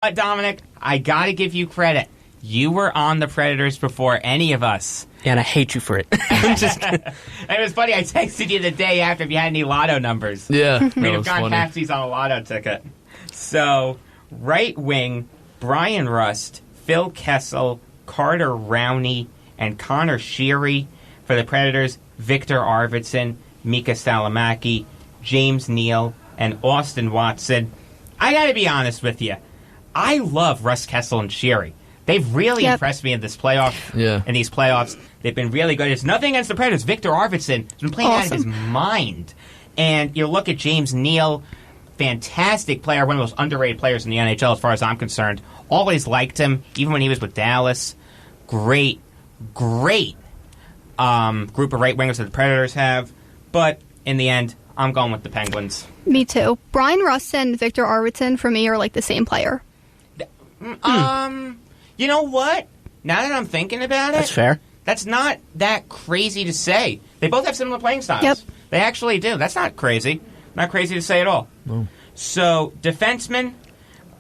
But Dominic, I gotta give you credit. You were on the Predators before any of us. Yeah, and I hate you for it. I'm just kidding. It was funny, I texted you the day after if you had any lotto numbers. Yeah, that We'd have was gone funny. halfsies on a lotto ticket. So, right wing, Brian Rust, Phil Kessel, Carter Rowney, and Connor Sheary. For the Predators, Victor Arvidsson, Mika Salamaki, James Neal, and Austin Watson. I gotta be honest with you. I love Russ Kessel and Sheary. They've really impressed me in this playoff. Yeah. In these playoffs, they've been really good. It's nothing against the Predators. Victor Arvidsson has been playing out of his mind. And you look at James Neal, fantastic player, one of the most underrated players in the NHL as far as I'm concerned. Always liked him, even when he was with Dallas. Great group of right wingers that the Predators have. But in the end, I'm going with the Penguins. Me too. Brian Rust and Victor Arvidsson, for me, are like the same player. You know what? Now that I'm thinking about it, That's fair. That's not that crazy to say. They both have similar playing styles. Yep. They actually do. That's not crazy. Not crazy to say at all. No. So, defensemen,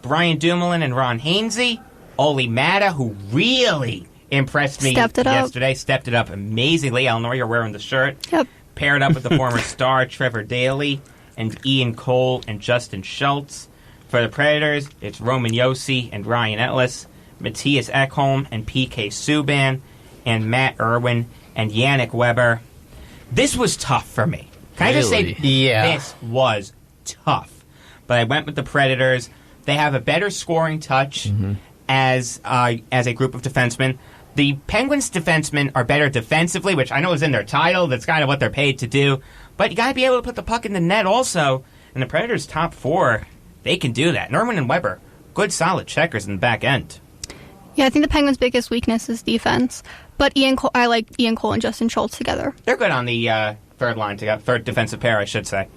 Brian Dumoulin and Ron Hainsey. Oli Mata, who really impressed me yesterday. Stepped it up amazingly. Eleanor, you're wearing the shirt. Yep. Paired up with the former star Trevor Daley and Ian Cole and Justin Schultz. For the Predators, it's Roman Josi and Ryan Ellis, Matthias Ekholm and PK Subban, and Matt Irwin and Yannick Weber. This was tough for me. Can I just say, this was tough. But I went with the Predators. They have a better scoring touch as a group of defensemen. The Penguins' defensemen are better defensively, which I know is in their title. That's kind of what they're paid to do. But you got to be able to put the puck in the net also. And the Predators' top four, they can do that. Irwin and Weber, good solid checkers in the back end. Yeah, I think the Penguins' biggest weakness is defense. But I like Ian Cole and Justin Schultz together. They're good on the third line together, third defensive pair, I should say.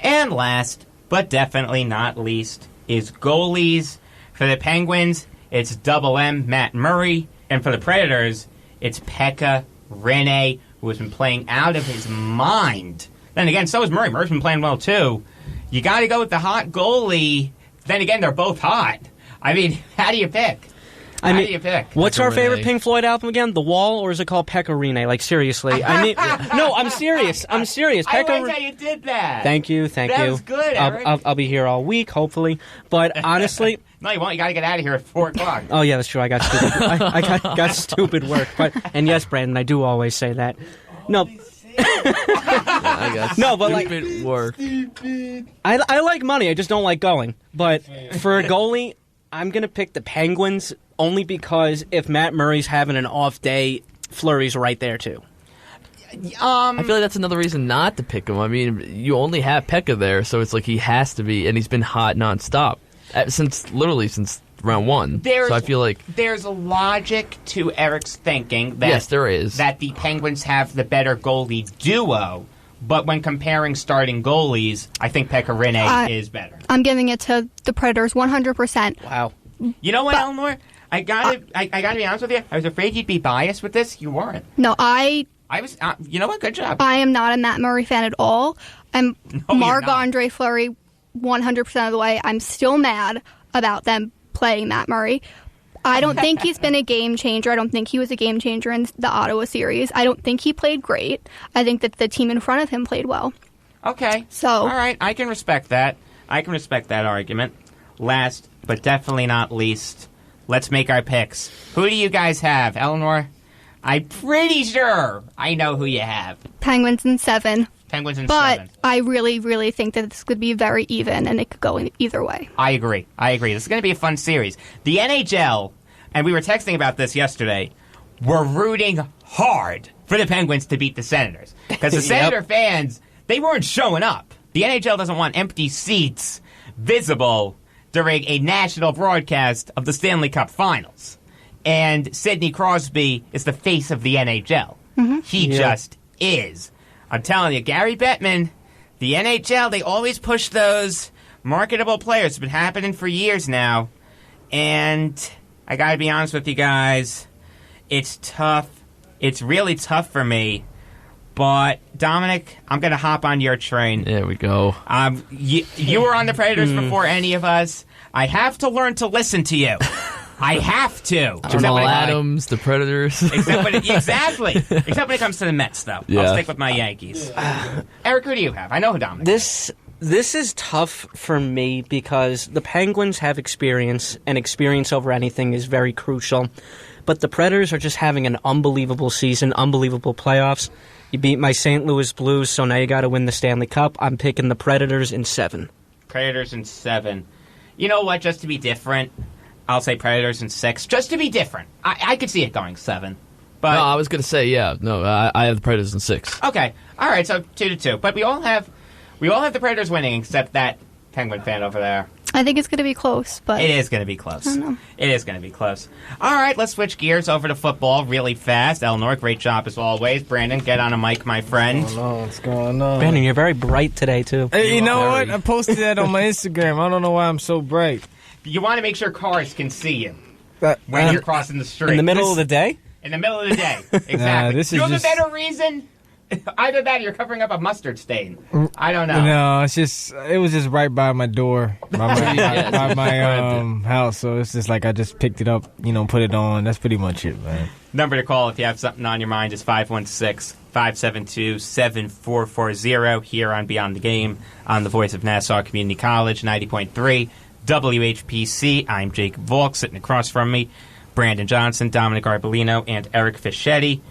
And last, but definitely not least, is goalies. For the Penguins, it's Double M, Matt Murray. And for the Predators, it's Pekka Rinne, who has been playing out of his mind. Then again, so is Murray. Murray's been playing well, too. You got to go with the hot goalie. Then again, they're both hot. I mean, how do you pick? How do you pick? What's Pekka our favorite Rinne. Pink Floyd album again? The Wall, or is it called Pekka Rinne? Like, seriously. I mean, no, I'm serious. I'm serious. I liked how you did that. Thank you. That was good, Eric. I'll be here all week, hopefully. But honestly... No, you won't. You got to get out of here at 4 o'clock. Oh, yeah, that's true. I got stupid, I got stupid work. And yes, Brandon, I do always say that. No. I got No, but like stupid work. I like money. I just don't like going. But for a goalie, I'm going to pick the Penguins only because if Matt Murray's having an off day, Fleury's right there, too. I feel like that's another reason not to pick him. I mean, you only have Pekka there, so it's like he has to be, and he's been hot nonstop since round one. So I feel like there's a logic to Eric's thinking that yes, there is, that the Penguins have the better goalie duo. But when comparing starting goalies, I think Pekka Rinne is better. I'm giving it to the Predators 100%. Wow. You know what, Eleanor? I gotta be honest with you. I was afraid you'd be biased with this. You weren't. No, I was. You know what? Good job. I am not a Matt Murray fan at all. I'm Marc-Andre Fleury 100% of the way. I'm still mad about them playing Matt Murray. I don't think he's been a game changer. I don't think he was a game changer in the Ottawa series. I don't think he played great. I think that the team in front of him played well. Okay. So, all right, I can respect that. I can respect that argument. Last, but definitely not least, let's make our picks. Who do you guys have, Eleanor? I'm pretty sure I know who you have. Penguins in 7. Penguins in 7. But I really, really think that this could be very even, and it could go in either way. I agree. This is going to be a fun series. The NHL, and we were texting about this yesterday, we're rooting hard for the Penguins to beat the Senators. Because the Senator fans, they weren't showing up. The NHL doesn't want empty seats visible during a national broadcast of the Stanley Cup Finals. And Sidney Crosby is the face of the NHL. Mm-hmm. He just is. I'm telling you, Gary Bettman, the NHL, they always push those marketable players. It's been happening for years now. And I got to be honest with you guys, it's tough. It's really tough for me. But, Dominic, I'm going to hop on your train. There we go. You were on the Predators before any of us. I have to learn to listen to you. I have to. Jamal Adams, the Predators. Exactly. Except when it comes to the Mets, though. Yeah. I'll stick with my Yankees. Eric, who do you have? I know who Dominic This is tough for me because the Penguins have experience, and experience over anything is very crucial. But the Predators are just having an unbelievable season, unbelievable playoffs. You beat my St. Louis Blues, so now you got to win the Stanley Cup. I'm picking the Predators in 7. Predators in 7. You know what? Just to be different, I'll say Predators in 6. Just to be different. I could see it going 7. But No, I was going to say, yeah. No, I have the Predators in 6. okay. All right, so 2-2. But we all have the Predators winning except that Penguin fan over there. I think it's going to be close, but It is going to be close. I don't know. It is going to be close. All right, let's switch gears over to football really fast. Eleanor, great job as always. Brandon, get on a mic, my friend. What's going on? Brandon, you're very bright today, too. Hey, you know Very. what? I posted that on my Instagram. I don't know why I'm so bright. You want to make sure cars can see you But, when you're crossing the street. In the middle of the day? In the middle of the day. Exactly. this is you have just- a better reason? Either that or you're covering up a mustard stain. I don't know. No, it was just right by my door, by my house. So it's just like I just picked it up, put it on. That's pretty much it, man. Number to call if you have something on your mind is 516-572-7440 here on Beyond the Game on the Voice of Nassau Community College, 90.3 WHPC. I'm Jacob Volk, sitting across from me, Brandon Johnson, Dominic Arbolino, and Eric Fischetti.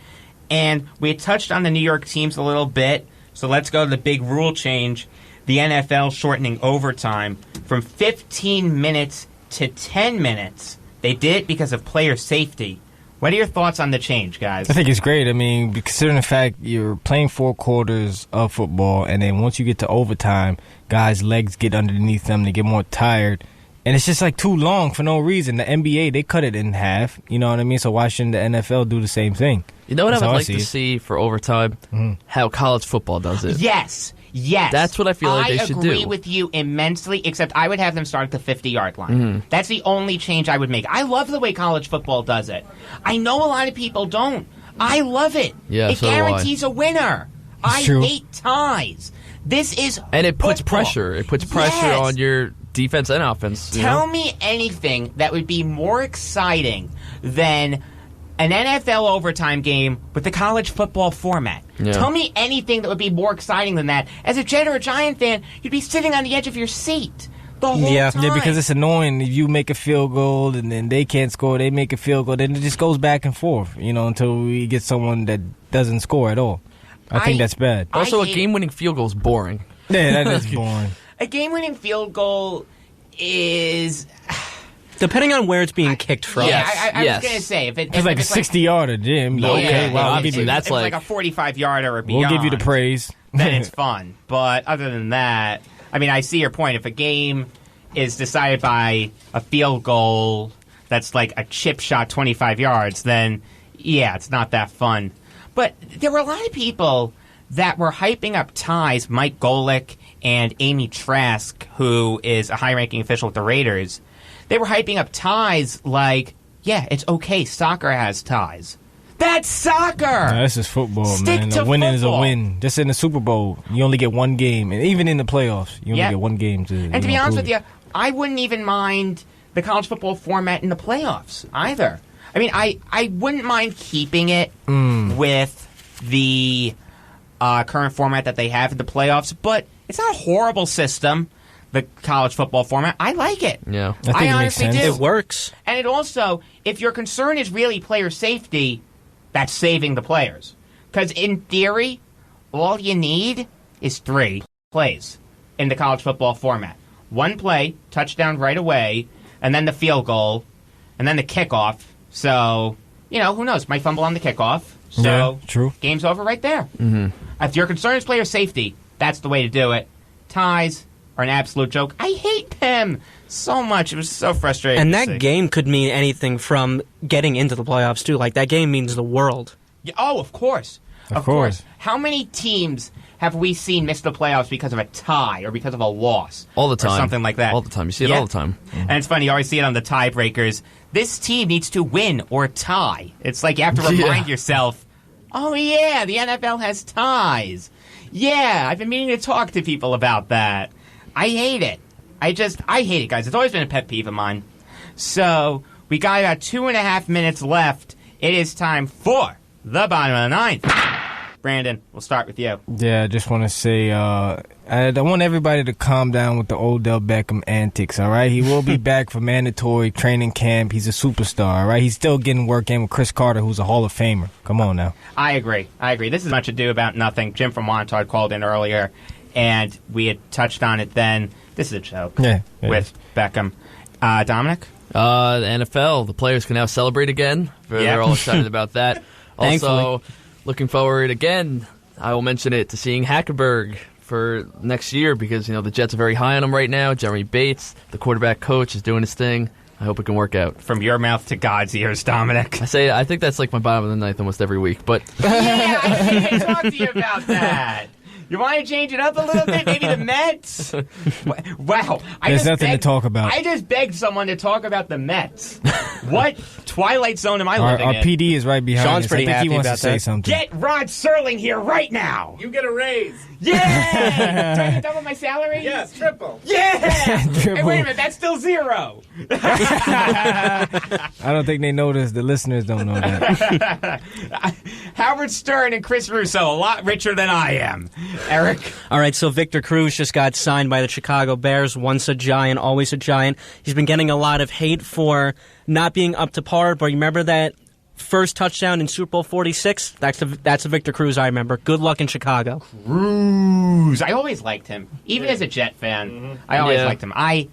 And we had touched on the New York teams a little bit, so let's go to the big rule change. The NFL shortening overtime from 15 minutes to 10 minutes. They did it because of player safety. What are your thoughts on the change, guys? I think it's great. I mean, considering the fact you're playing 4 quarters of football, and then once you get to overtime, guys' legs get underneath them, they get more tired. And it's just like too long for no reason. The NBA, they cut it in half. You know what I mean? So why shouldn't the NFL do the same thing? You know what That's I how would I like see to it. see for overtime? How college football does it. Yes. That's what I feel like they should do. I agree with you immensely, except I would have them start at the 50-yard line. That's the only change I would make. I love the way college football does it. I know a lot of people don't. I love it. Yeah, it so do I. guarantees a winner. I true. hate ties. This is And it puts football. pressure. It puts pressure Yes. on your defense and offense. you Tell know? me anything that would be more exciting than an NFL overtime game with the college football format. Yeah. Tell me anything that would be more exciting than that. As a Jet or a Giant fan, you'd be sitting on the edge of your seat the whole time. Yeah, because it's annoying. If you make a field goal and then they can't score, they make a field goal, then it just goes back and forth, until we get someone that doesn't score at all. I think that's bad. Also, I a hate- game-winning field goal is boring. Yeah, that is boring. A game-winning field goal is... Depending on where it's being kicked from. Yeah, Yes, I yes. was going to say, if It's like a 60-yarder, Jim. Yeah, Okay, wow, we'll obviously, give you, that's if it's like like- a 45-yarder or beyond. we'll give you the praise. Then it's fun. But other than that, I mean, I see your point. If a game is decided by a field goal that's like a chip shot 25 yards, then, yeah, it's not that fun. But there were a lot of people that were hyping up ties, Mike Golick and Amy Trask, who is a high-ranking official with the Raiders. They were hyping up ties like, yeah, it's okay, soccer has ties. That's soccer! No, this is football, Stick man. to A win is a football. win. Just in the Super Bowl, you only get one game. And even in the playoffs, you only Yeah. get one game to And to be honest prove with it. you, I wouldn't even mind the college football format in the playoffs either. I mean, I wouldn't mind keeping it with the current format that they have in the playoffs, but it's not a horrible system, the college football format. I like it. Yeah. I think it makes honestly sense. do. It works. And it also, if your concern is really player safety, that's saving the players. Because in theory, all you need is 3 plays in the college football format. 1 play, touchdown right away, and then the field goal, and then the kickoff. So, who knows? Might fumble on the kickoff. So, Yeah, true. game's over right there. Mm-hmm. If your concern is player safety, that's the way to do it. Ties are an absolute joke. I hate them so much. It was so frustrating. And to see. that game could mean anything from getting into the playoffs, too. Like, that game means the world. Yeah, oh, of course. Of course. How many teams have we seen miss the playoffs because of a tie or because of a loss? All the time. Or something like that. All the time. You see it Yeah. all the time. And it's funny, you always see it on the tiebreakers. This team needs to win or tie. It's like you have to remind yourself, oh, yeah, the NFL has ties. Yeah, I've been meaning to talk to people about that. I hate it. I hate it, guys. It's always been a pet peeve of mine. So, we got about 2.5 minutes left. It is time for the bottom of the ninth. Brandon, we'll start with you. Yeah, I just want to say, I want everybody to calm down with the Odell Beckham antics, all right? He will be back for mandatory training camp. He's a superstar, all right? He's still getting work in with Chris Carter, who's a Hall of Famer. Come on now. I agree. This is much ado about nothing. Jim from Montauk called in earlier, and we had touched on it then. This is a joke with Beckham. Dominic? The NFL, the players can now celebrate again. They're all excited about that. Also, looking forward again, I will mention it, to seeing Hackenberg for next year because, the Jets are very high on him right now. Jeremy Bates, the quarterback coach, is doing his thing. I hope it can work out. From your mouth to God's ears, Dominic. I think that's like my bottom of the ninth almost every week. But yeah, I can't talk to you about that. You want to change it up a little bit? Maybe the Mets? Wow. There's nothing to talk about. I just begged someone to talk about the Mets. What Twilight Zone am I living in? Our PD is right behind Sean's us. pretty I think happy he wants about to say that. something. Get Rod Serling here right now. You get a raise. Yay! Do I get double my salary? Yes, triple. Yeah! Triple. Hey, wait a minute. That's still 0. I don't think they know this. The listeners don't know that. Howard Stern and Chris Russo, a lot richer than I am. Eric? All right, so Victor Cruz just got signed by the Chicago Bears. Once a Giant, always a Giant. He's been getting a lot of hate for not being up to par, but remember that first touchdown in Super Bowl 46? That's a Victor Cruz I remember. Good luck in Chicago. Cruz. I always liked him. Even as a Jet fan, I always liked him. I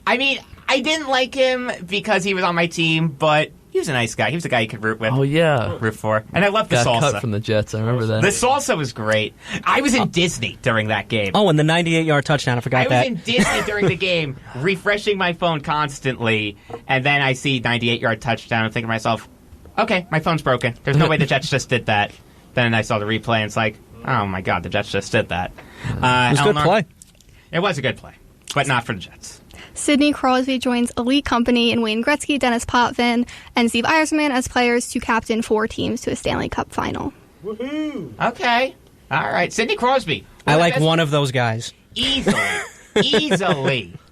mean, I didn't like him because he was on my team, but he was a nice guy. He was a guy you could root with. oh yeah, Root for. And I loved the got salsa. cut from the Jets. I remember that. The salsa was great. I was in Disney during that game. Oh, and the 98-yard touchdown. I forgot I that. was in Disney during the game, refreshing my phone constantly, and then I see 98-yard touchdown. I'm thinking to myself, okay, my phone's broken. There's no way the Jets just did that. Then I saw the replay, and it's like, oh my God, the Jets just did that. It was a good play. It was a good play, but not for the Jets. Sidney Crosby joins Elite Company and Wayne Gretzky, Dennis Potvin, and Steve Eisman as players to captain 4 teams to a Stanley Cup final. Woohoo! Okay. All right. Sidney Crosby. I like one of those guys. Easily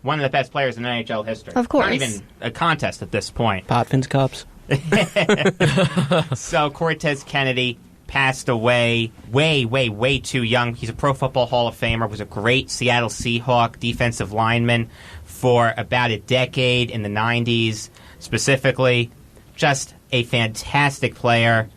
one of the best players in NHL history. Of course. Not even a contest at this point. Potvin's Cups. So Cortez Kennedy passed away way too young. He's a Pro Football Hall of Famer, was a great Seattle Seahawk defensive lineman for about a decade in the 90s specifically. Just a fantastic player,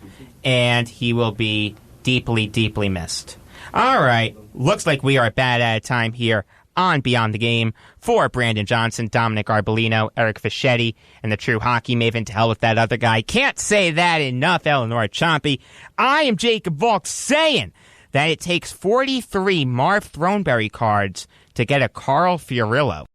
and he will be deeply, deeply missed. All right, looks like we are about out of time here on Beyond the Game. For Brandon Johnson, Dominic Arbolino, Eric Fischetti, and the true hockey maven, to hell with that other guy. Can't say that enough, Eleanor Chompy. I am Jacob Volk saying that it takes 43 Marv Throneberry cards to get a Carl Fiorillo.